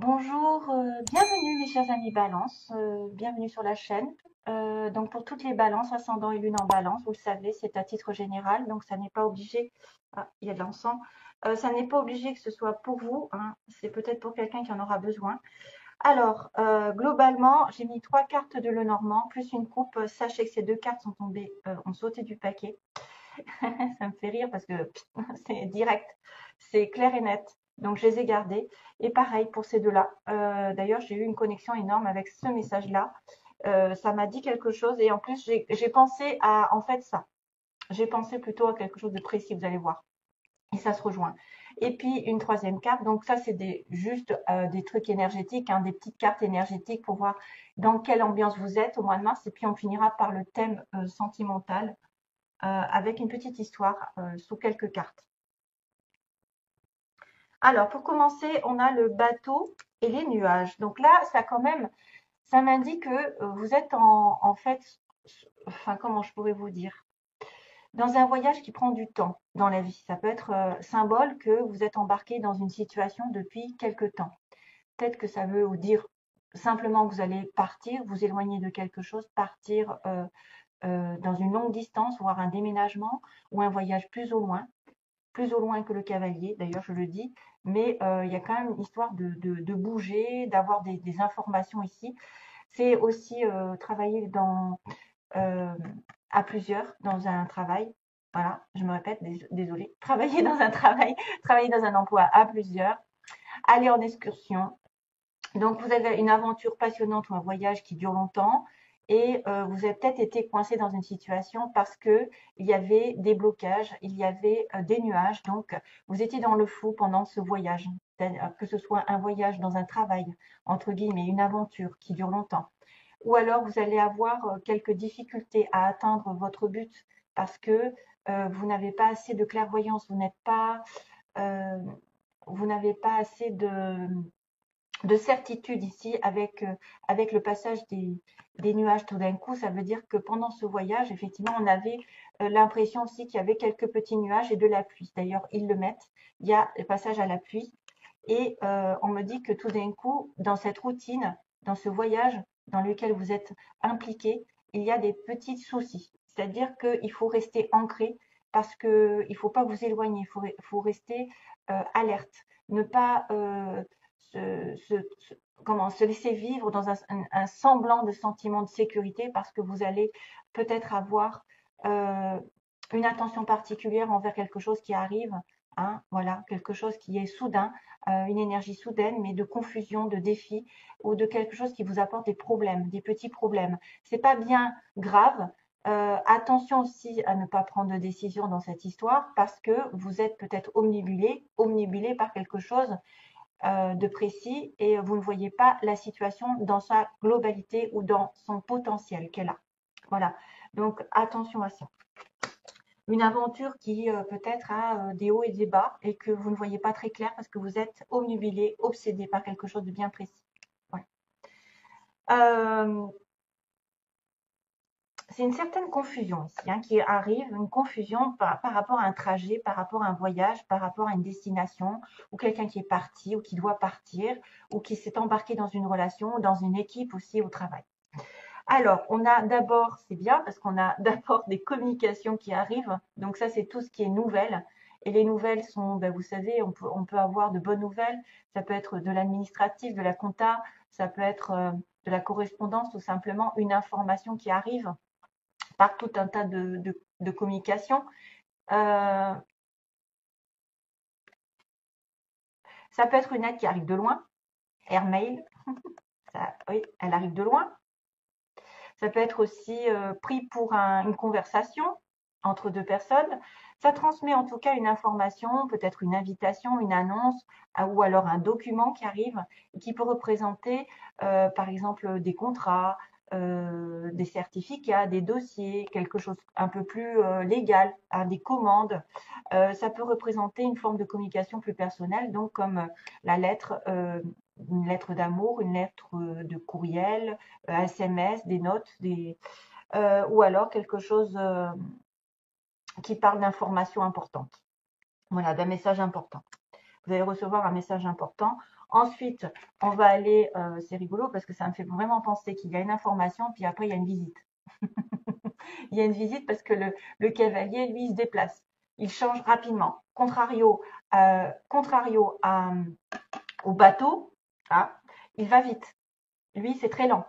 Bonjour, bienvenue mes chers amis Balance, bienvenue sur la chaîne. Donc pour toutes les balances, ascendant et lune en balance, vous le savez, c'est à titre général, donc ça n'est pas obligé. Ah, il y a de l'encens. Ça n'est pas obligé que ce soit pour vous, hein, c'est peut-être pour quelqu'un qui en aura besoin. Alors, globalement, j'ai mis 3 cartes de Lenormand, plus une coupe. Sachez que ces 2 cartes sont tombées, ont sauté du paquet. Ça me fait rire parce que c'est direct, c'est clair et net. Donc je les ai gardés. Et pareil pour ces deux-là. D'ailleurs, j'ai eu une connexion énorme avec ce message-là. Ça m'a dit quelque chose et en plus j'ai pensé à en fait ça. J'ai pensé plutôt à quelque chose de précis, vous allez voir. Et ça se rejoint. Et puis une troisième carte. Donc ça c'est juste des trucs énergétiques, hein, des petites cartes énergétiques pour voir dans quelle ambiance vous êtes au mois de mars. Et puis on finira par le thème sentimental avec une petite histoire sous quelques cartes. Alors, pour commencer, on a le bateau et les nuages. Donc là, ça quand même, ça m'indique que vous êtes en fait, enfin, comment je pourrais vous dire, dans un voyage qui prend du temps dans la vie. Ça peut être symbole que vous êtes embarqué dans une situation depuis quelque temps. Peut-être que ça veut vous dire simplement que vous allez partir, vous éloigner de quelque chose, partir dans une longue distance, voire un déménagement ou un voyage plus au loin que le cavalier, d'ailleurs je le dis, mais il y a quand même une histoire de bouger, d'avoir des informations ici. C'est aussi travailler euh, à plusieurs dans un travail. Voilà, je me répète, désolé. Travailler dans un travail, travailler dans un emploi à plusieurs, aller en excursion, donc, vous avez une aventure passionnante ou un voyage qui dure longtemps et vous avez peut-être été coincé dans une situation parce que il y avait des blocages, il y avait des nuages. Donc, vous étiez dans le flou pendant ce voyage, que ce soit un voyage dans un travail, entre guillemets, une aventure qui dure longtemps. Ou alors, vous allez avoir quelques difficultés à atteindre votre but parce que vous n'avez pas assez de clairvoyance, euh, vous n'avez pas assez de certitude ici avec le passage des nuages tout d'un coup. Ça veut dire que pendant ce voyage, effectivement, on avait l'impression aussi qu'il y avait quelques petits nuages et de la pluie. D'ailleurs, ils le mettent. Il y a le passage à la pluie. Et on me dit que tout d'un coup, dans cette routine, dans ce voyage dans lequel vous êtes impliqué, il y a des petits soucis. C'est-à-dire qu'il faut rester ancré parce qu'il ne faut pas vous éloigner, faut rester alerte, ne pas se, se, se laisser vivre dans un semblant de sentiment de sécurité parce que vous allez peut-être avoir euh, une attention particulière envers quelque chose qui arrive, hein, voilà, quelque chose qui est soudain, une énergie soudaine, mais de confusion, de défi ou de quelque chose qui vous apporte des problèmes, des petits problèmes. C'est pas bien grave. Attention aussi à ne pas prendre de décision dans cette histoire parce que vous êtes peut-être omnibulé par quelque chose de précis et vous ne voyez pas la situation dans sa globalité ou dans son potentiel qu'elle a. Voilà. Donc attention à ça. Une aventure qui peut-être a des hauts et des bas et que vous ne voyez pas très clair parce que vous êtes omnubilé, obsédé par quelque chose de bien précis. Ouais. Euh, c'est une certaine confusion ici qui arrive, une confusion par rapport à un trajet, par rapport à un voyage, par rapport à une destination, ou quelqu'un qui est parti ou qui doit partir, ou qui s'est embarqué dans une relation, dans une équipe aussi au travail. Alors, on a d'abord, c'est bien parce qu'on a d'abord des communications qui arrivent. Donc ça, c'est tout ce qui est nouvelles. Et les nouvelles sont, ben, vous savez, on peut avoir de bonnes nouvelles. Ça peut être de l'administratif, de la compta, ça peut être de la correspondance, tout simplement une information qui arrive par tout un tas de communications. Euh, Ça peut être une aide qui arrive de loin, airmail, ça, oui, elle arrive de loin. Ça peut être aussi pris pour une conversation entre deux personnes. Ça transmet en tout cas une information, peut-être une invitation, une annonce, ou alors un document qui arrive et qui peut représenter, par exemple, des contrats, des certificats, des dossiers, quelque chose un peu plus légal, hein, des commandes. Ça peut représenter une forme de communication plus personnelle, donc comme la lettre, une lettre d'amour, une lettre de courriel, SMS, des notes, ou alors quelque chose qui parle d'informations importantes. Voilà, d'un message important. Vous allez recevoir un message important Ensuite, on va aller, c'est rigolo parce que ça me fait vraiment penser qu'il y a une information, puis après il y a une visite. Il y a une visite parce que le cavalier, lui, il se déplace. Il change rapidement. Contrario au bateau, ah, il va vite. Lui, c'est très lent.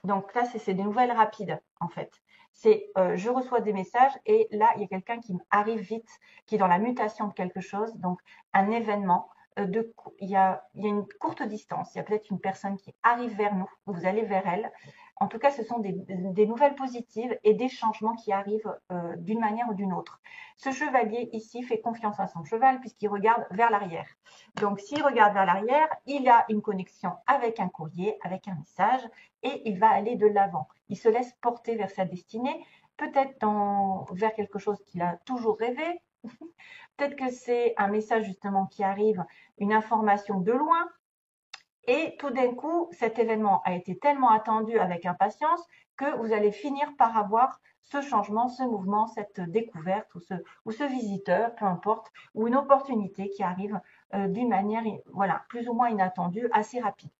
Donc là, c'est des nouvelles rapides, en fait. C'est je reçois des messages et là, il y a quelqu'un qui arrive vite, qui est dans la mutation de quelque chose, donc un événement. Il y a une courte distance, il y a peut-être une personne qui arrive vers nous, vous allez vers elle. En tout cas, ce sont des nouvelles positives et des changements qui arrivent d'une manière ou d'une autre. Ce chevalier ici fait confiance à son cheval puisqu'il regarde vers l'arrière. Donc, s'il regarde vers l'arrière, il a une connexion avec un courrier, avec un message, et il va aller de l'avant. Il se laisse porter vers sa destinée, peut-être vers quelque chose qu'il a toujours rêvé. Peut-être que c'est un message justement qui arrive, une information de loin. Et tout d'un coup, cet événement a été tellement attendu avec impatience que vous allez finir par avoir ce changement, ce mouvement, cette découverte ou ce visiteur, peu importe, ou une opportunité qui arrive d'une manière voilà, plus ou moins inattendue, assez rapide.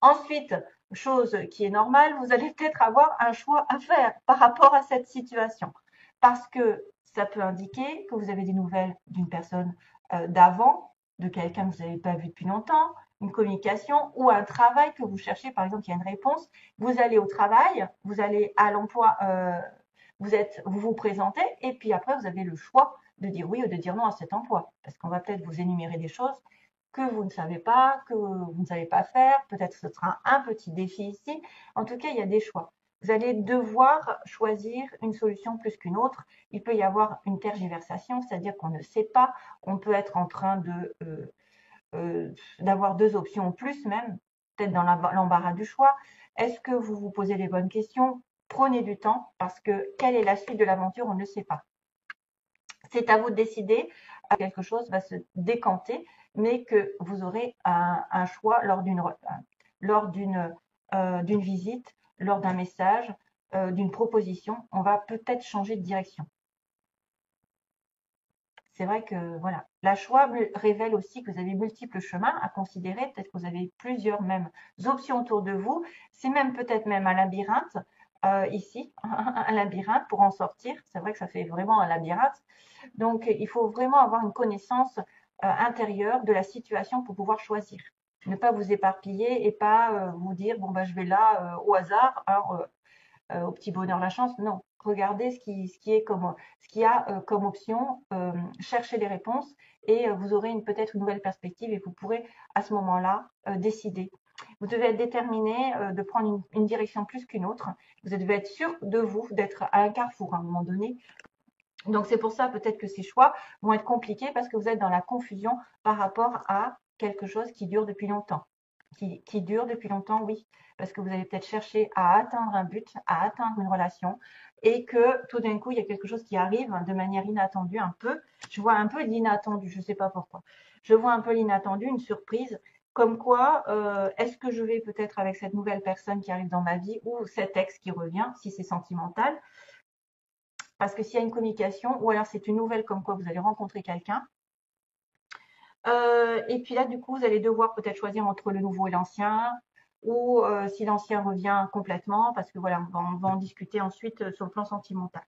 Ensuite, chose qui est normale, vous allez peut-être avoir un choix à faire par rapport à cette situation. Parce que ça peut indiquer que vous avez des nouvelles d'une personne d'avant, de quelqu'un que vous n'avez pas vu depuis longtemps, une communication ou un travail que vous cherchez, par exemple, il y a une réponse. Vous allez au travail, vous allez à l'emploi, vous vous présentez et puis après, vous avez le choix de dire oui ou de dire non à cet emploi. Parce qu'on va peut-être vous énumérer des choses que vous ne savez pas, que vous ne savez pas faire. Peut-être que ce sera un petit défi ici. En tout cas, il y a des choix. Vous allez devoir choisir une solution plus qu'une autre. Il peut y avoir une tergiversation, c'est-à-dire qu'on ne sait pas. On peut être en train d'avoir deux options ou plus même, peut-être dans l'embarras du choix. Est-ce que vous vous posez les bonnes questions? Prenez du temps parce que quelle est la suite de l'aventure? On ne sait pas. C'est à vous de décider. Quelque chose va se décanter, mais que vous aurez un choix lors d'une visite, lors d'un message, d'une proposition. On va peut-être changer de direction. C'est vrai que voilà, la choix révèle aussi que vous avez multiples chemins à considérer. Peut-être que vous avez plusieurs mêmes options autour de vous. C'est même peut-être même un labyrinthe ici, un labyrinthe pour en sortir. C'est vrai que ça fait vraiment un labyrinthe. Donc, il faut vraiment avoir une connaissance intérieure de la situation pour pouvoir choisir. Ne pas vous éparpiller et pas vous dire, bon, bah, je vais là au hasard, hein, au petit bonheur la chance. Non, regardez ce qu'il y a comme option, cherchez les réponses et vous aurez peut-être une nouvelle perspective et vous pourrez à ce moment-là décider. Vous devez être déterminé de prendre une direction plus qu'une autre. Vous devez être sûr de vous, d'être à un carrefour à un moment donné. Donc c'est pour ça peut-être que ces choix vont être compliqués parce que vous êtes dans la confusion par rapport à quelque chose qui dure depuis longtemps. Qui dure depuis longtemps, oui, parce que vous allez peut-être chercher à atteindre un but, à atteindre une relation, et que tout d'un coup, il y a quelque chose qui arrive de manière inattendue un peu. Je vois un peu l'inattendu, je ne sais pas pourquoi. Je vois un peu l'inattendu, une surprise, comme quoi, est-ce que je vais peut-être avec cette nouvelle personne qui arrive dans ma vie, ou cet ex qui revient, si c'est sentimental, parce que s'il y a une communication, ou alors c'est une nouvelle comme quoi vous allez rencontrer quelqu'un. Et puis là, du coup, vous allez devoir peut-être choisir entre le nouveau et l'ancien, ou si l'ancien revient complètement, parce que voilà, on va en discuter ensuite sur le plan sentimental.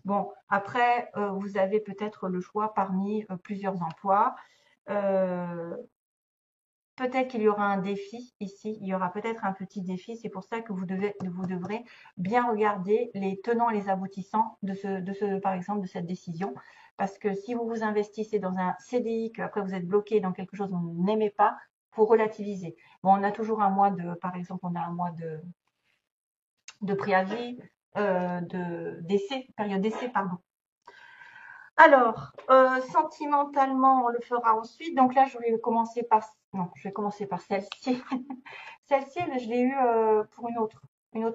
Bon, après, vous avez peut-être le choix parmi plusieurs emplois. Peut-être qu'il y aura un défi ici, il y aura peut-être un petit défi. C'est pour ça que vous devrez bien regarder les tenants et les aboutissants par exemple, de cette décision. Parce que si vous vous investissez dans un CDI, qu'après vous êtes bloqué dans quelque chose que vous n'aimez pas, faut relativiser. Bon, on a toujours un mois par exemple, on a un mois de préavis, période d'essai, pardon. Alors, sentimentalement, on le fera ensuite. Donc là, je vais commencer par celle-ci. Celle-ci, je l'ai eue pour une autre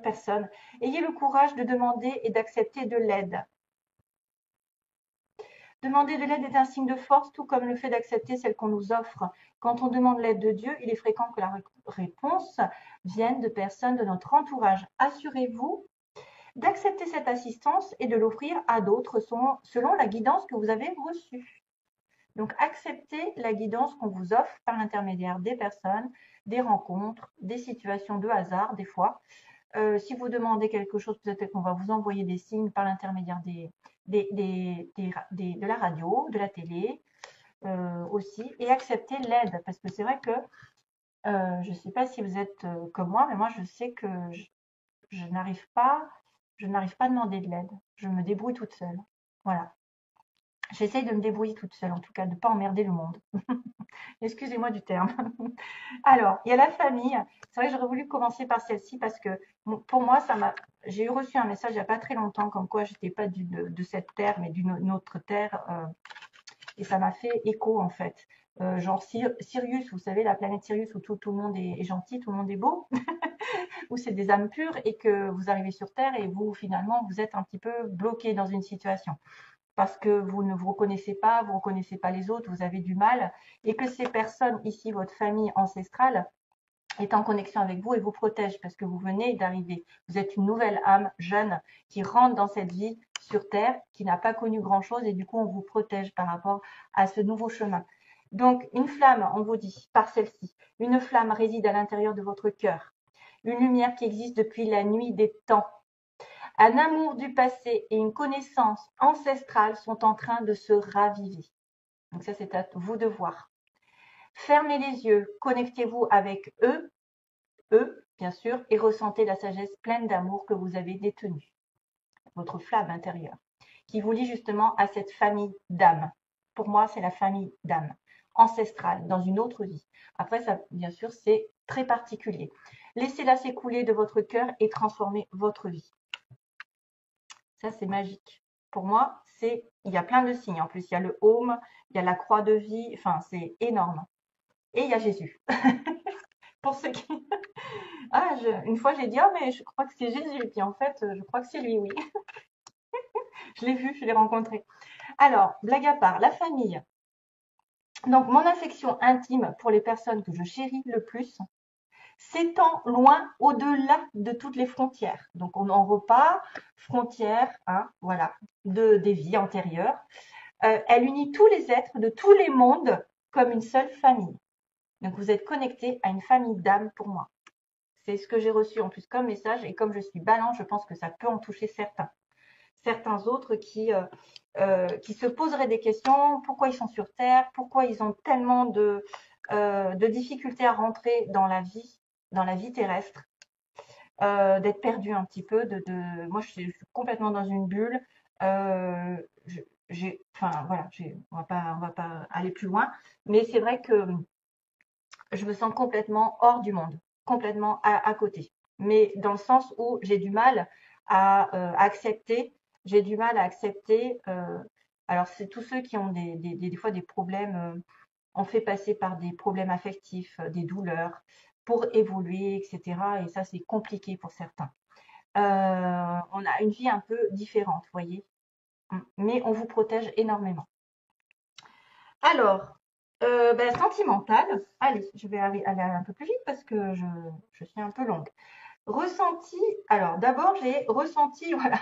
personne. Ayez le courage de demander et d'accepter de l'aide. Demander de l'aide est un signe de force, tout comme le fait d'accepter celle qu'on nous offre. Quand on demande l'aide de Dieu, il est fréquent que la réponse vienne de personnes de notre entourage. Assurez-vous d'accepter cette assistance et de l'offrir à d'autres selon la guidance que vous avez reçue. Donc, acceptez la guidance qu'on vous offre par l'intermédiaire des personnes, des rencontres, des situations de hasard, des fois. Si vous demandez quelque chose, peut-être qu'on va vous envoyer des signes par l'intermédiaire de la radio, de la télé aussi. Et accepter l'aide, parce que c'est vrai que je ne sais pas si vous êtes comme moi, mais moi, je sais que je n'arrive pas, je n'arrive pas à demander de l'aide. Je me débrouille toute seule. Voilà. J'essaye de me débrouiller toute seule, en tout cas, de ne pas emmerder le monde. Excusez-moi du terme. Alors, il y a la famille. C'est vrai que j'aurais voulu commencer par celle-ci parce que pour moi, j'ai reçu un message il n'y a pas très longtemps comme quoi je n'étais pas de cette terre, mais d'une autre terre. Et ça m'a fait écho en fait. Genre Sirius, vous savez, la planète Sirius où tout le monde est gentil, tout le monde est beau, où c'est des âmes pures et que vous arrivez sur Terre et vous, finalement, vous êtes un petit peu bloqué dans une situation parce que vous ne vous reconnaissez pas les autres, vous avez du mal et que ces personnes ici, votre famille ancestrale, est en connexion avec vous et vous protège parce que vous venez d'arriver. Vous êtes une nouvelle âme jeune qui rentre dans cette vie sur Terre, qui n'a pas connu grand-chose et du coup, on vous protège par rapport à ce nouveau chemin. Donc, une flamme, on vous dit, par celle-ci, une flamme réside à l'intérieur de votre cœur. Une lumière qui existe depuis la nuit des temps. Un amour du passé et une connaissance ancestrale sont en train de se raviver. Donc ça, c'est à vous de voir. Fermez les yeux, connectez-vous avec eux, bien sûr, et ressentez la sagesse pleine d'amour que vous avez détenue, votre flamme intérieure, qui vous lie justement à cette famille d'âmes. Pour moi, c'est la famille d'âmes, ancestrale, dans une autre vie. Après, ça, bien sûr, c'est très particulier. Laissez-la s'écouler de votre cœur et transformer votre vie. Ça, c'est magique. Pour moi, il y a plein de signes. En plus, il y a le home, il y a la croix de vie, enfin, c'est énorme. Et il y a Jésus. Pour ceux qui, ah, une fois, j'ai dit, ah, mais je crois que c'est Jésus. Puis en fait, je crois que c'est lui, oui. Je l'ai vu, je l'ai rencontré. Alors, blague à part, la famille. Donc, mon affection intime pour les personnes que je chéris le plus s'étend loin au-delà de toutes les frontières. Donc, on en repart, frontières, hein, voilà, des vies antérieures. Elle unit tous les êtres de tous les mondes comme une seule famille. Donc, vous êtes connectés à une famille d'âmes pour moi. C'est ce que j'ai reçu en plus comme message et comme je suis balance, je pense que ça peut en toucher certains. Certains autres qui se poseraient des questions, pourquoi ils sont sur Terre, pourquoi ils ont tellement de difficultés à rentrer dans la vie terrestre, d'être perdus un petit peu. Moi, je suis complètement dans une bulle. Euh, enfin voilà, on va pas aller plus loin, mais c'est vrai que je me sens complètement hors du monde, complètement à côté. Mais dans le sens où j'ai du mal à accepter, j'ai du mal à accepter. Alors, c'est tous ceux qui ont des fois des problèmes, on fait passer par des problèmes affectifs, des douleurs pour évoluer, etc. Et ça, c'est compliqué pour certains. On a une vie un peu différente, vous voyez. Mais on vous protège énormément. Alors, sentimental. Allez, je vais aller un peu plus vite parce que je suis un peu longue. Ressenti. Alors, d'abord, j'ai ressenti, voilà,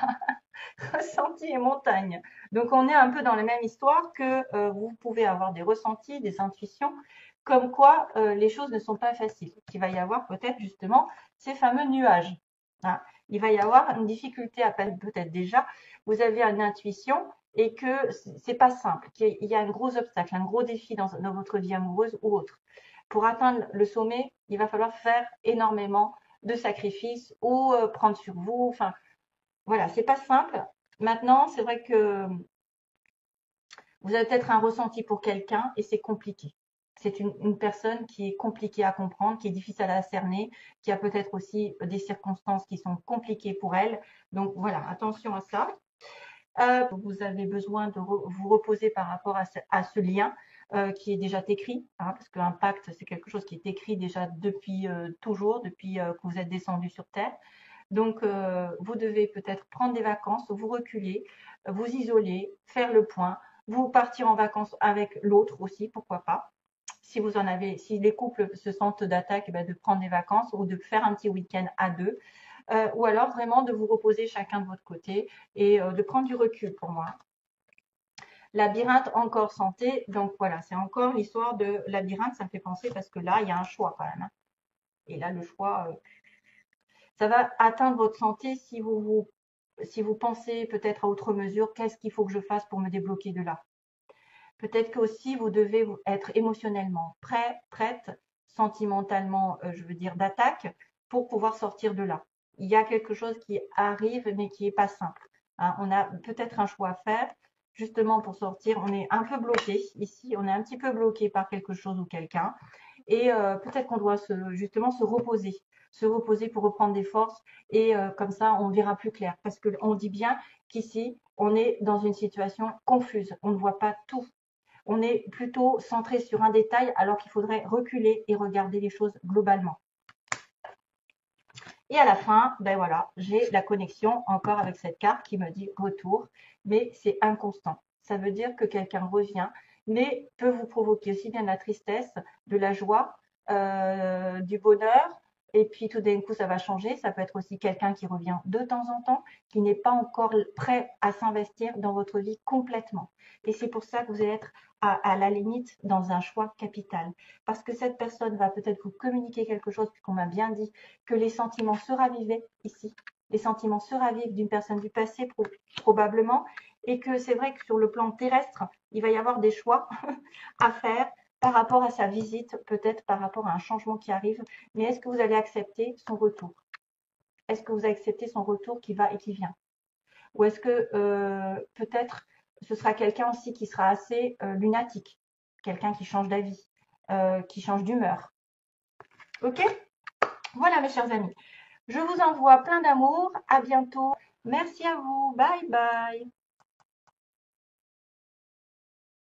ressenti et montagne. Donc, on est un peu dans la même histoire que vous pouvez avoir des ressentis, des intuitions, comme quoi les choses ne sont pas faciles. Il va y avoir peut-être justement ces fameux nuages. Hein. Il va y avoir une difficulté à peut-être déjà. Vous avez une intuition et que c'est pas simple, qu'il y a un gros obstacle, un gros défi dans votre vie amoureuse ou autre. Pour atteindre le sommet, il va falloir faire énormément de sacrifices ou prendre sur vous. Enfin, voilà, c'est pas simple. Maintenant, c'est vrai que vous avez peut-être un ressenti pour quelqu'un et c'est compliqué. C'est une personne qui est compliquée à comprendre, qui est difficile à cerner, qui a peut-être aussi des circonstances qui sont compliquées pour elle. Donc voilà, attention à ça. Vous avez besoin de vous reposer par rapport à ce lien qui est déjà écrit, hein, parce qu'un pacte, c'est quelque chose qui est écrit déjà depuis toujours, depuis que vous êtes descendu sur Terre. Donc, vous devez peut-être prendre des vacances, vous reculer, vous isoler, faire le point, vous partir en vacances avec l'autre aussi, pourquoi pas. Si vous en avez, si les couples se sentent d'attaque, eh ben, de prendre des vacances ou de faire un petit week-end à deux. Ou alors vraiment de vous reposer chacun de votre côté et de prendre du recul pour moi. Labyrinthe, encore santé. Donc voilà, c'est encore l'histoire de labyrinthe. Ça me fait penser parce que là, il y a un choix quand même, hein. Et là, le choix, ça va atteindre votre santé si vous pensez peut-être à autre mesure, qu'est-ce qu'il faut que je fasse pour me débloquer de là? Peut-être que aussi vous devez être émotionnellement prêt, prête, sentimentalement, je veux dire, d'attaque pour pouvoir sortir de là. Il y a quelque chose qui arrive mais qui n'est pas simple, hein. On a peut-être un choix à faire justement pour sortir. On est un peu bloqué ici, on est un petit peu bloqué par quelque chose ou quelqu'un. Et peut-être qu'on doit justement se reposer pour reprendre des forces et comme ça on verra plus clair. Parce qu'on dit bien qu'ici on est dans une situation confuse, on ne voit pas tout. On est plutôt centré sur un détail alors qu'il faudrait reculer et regarder les choses globalement. Et à la fin, ben voilà, j'ai la connexion encore avec cette carte qui me dit retour, mais c'est inconstant. Ça veut dire que quelqu'un revient, mais peut vous provoquer aussi bien de la tristesse, de la joie, du bonheur, et puis tout d'un coup ça va changer. Ça peut être aussi quelqu'un qui revient de temps en temps, qui n'est pas encore prêt à s'investir dans votre vie complètement. Et c'est pour ça que vous allez être à la limite dans un choix capital. Parce que cette personne va peut-être vous communiquer quelque chose, puisqu'on m'a bien dit que les sentiments se ravivaient ici. Les sentiments se ravivent d'une personne du passé probablement, et que c'est vrai que sur le plan terrestre, il va y avoir des choix à faire par rapport à sa visite, peut-être par rapport à un changement qui arrive. Mais est-ce que vous allez accepter son retour? Est-ce que vous acceptez son retour qui va et qui vient? Ou est-ce que peut-être ce sera quelqu'un aussi qui sera assez lunatique, quelqu'un qui change d'avis, qui change d'humeur? Ok? Voilà mes chers amis. Je vous envoie plein d'amour. À bientôt. Merci à vous. Bye bye.